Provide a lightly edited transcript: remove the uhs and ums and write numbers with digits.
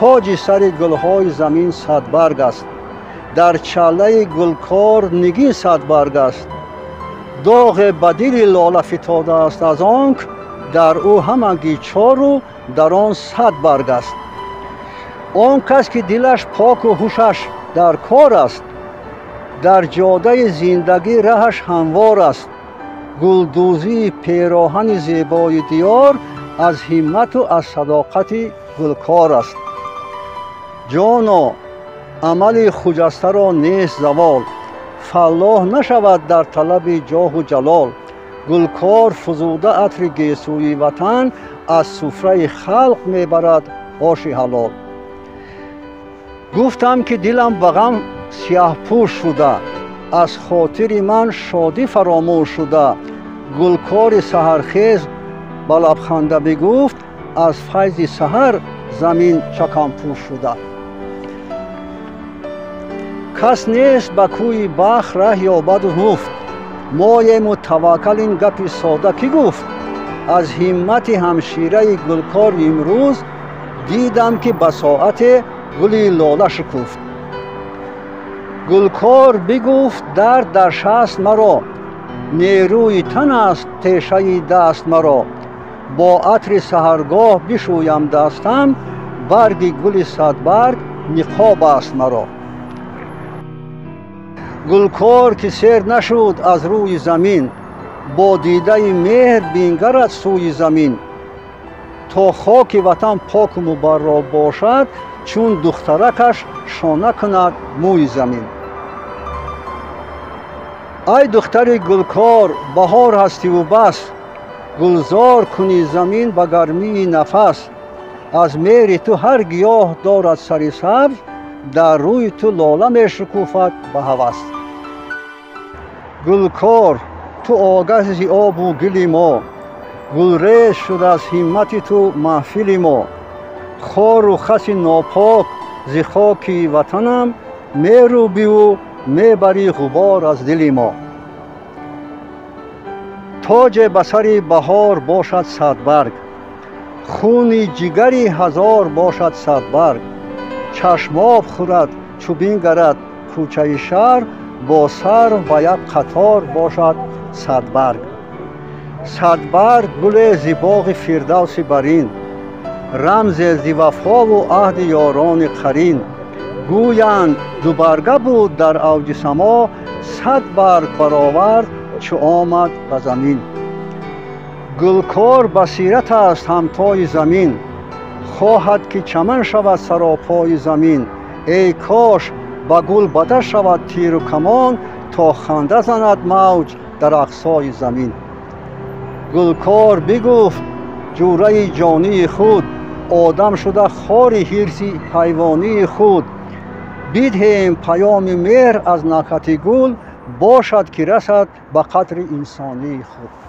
تاج سر گلهای زمین صدبرگ است. در چله گلکار نگین صدبرگ است. داغ بدیل لاله فتاده است از آنک در او همگی چار و در آن صدبرگ است. آن کس که دلش پاک و هوشش در کار است، در جاده زندگی رهش هموار است. گلدوزی پیراهن زیبای دیار از همت و از صداقت گلکار است. جانا عمل خجسته را نیست زوال، فلاح نشود در طلب جاه و جلال. گلکار فزوده عطر گیسوی وطن، از سفره خلق میبرد آش حلال. گفتم که دلم به غم سیاه پوش شده، از خاطر من شادی فراموش شده. گلکار سحرخیز با لبخنده بگفت، از فیض سحر زمین چکم پوش شده. کس نیست به کوی بخت ره یابد و مفت، مایم و توکل این گپ ساده کی گفت. از همت همشیره گلکار امروز دیدم که به ساعت گلی لاله شکفت. گلکار بگفت درد در شست مرا، نیروی تن است تیشه دست مرا. با عطر سحرگاه بشویم دستم، برگ گل صدبرگ نقاب است مرا. گلکار که سیر نشد از روی زمین، با دیده مهر بینگرد سوی زمین. تا خاک وطن پاک و مبرا باشد، چون دخترکش شانه کند موی زمین. ای دختر گلکار بهار هستی و بس، گلزار کنی زمین به گرمی نفس. از مهر تو هر گیاه دارد سر سبز، در روی تو لاله می شکوفد به هوس. گلکار تو آگه ز آب و گل ما، گلریز شد از همت تو محفل ما. خار و خس ناپاک ز خاک وطنم، میروبی و میبری غبار از دل ما. تاج به سر بهار باشد صدبرگ، خون جگری هزار باشد صدبرگ. چشم آب خورد چو بنگرد کوچه شهر، با سر و یک قطار باشد صدبرگ. صدبرگ گل ز باغ فردوس برین، رمز ز وفا و عهد یاران قرین. گویند دو برگه بود در اوج سما، صد برگ برآورد چو آمد به زمین. گلکار بصیرت است همتای زمین، خواهد که چمن شود سراپای زمین. ای کاش به گل بده شود تیر و کمان، تا خنده زند موج در اقصای زمین. گلکار بگفت جوره جانی خود، آدم شده خار حرص حیوانی خود. بدهیم پیام مهر از نکهت گل، باشد که رسد به قدر انسانی خود.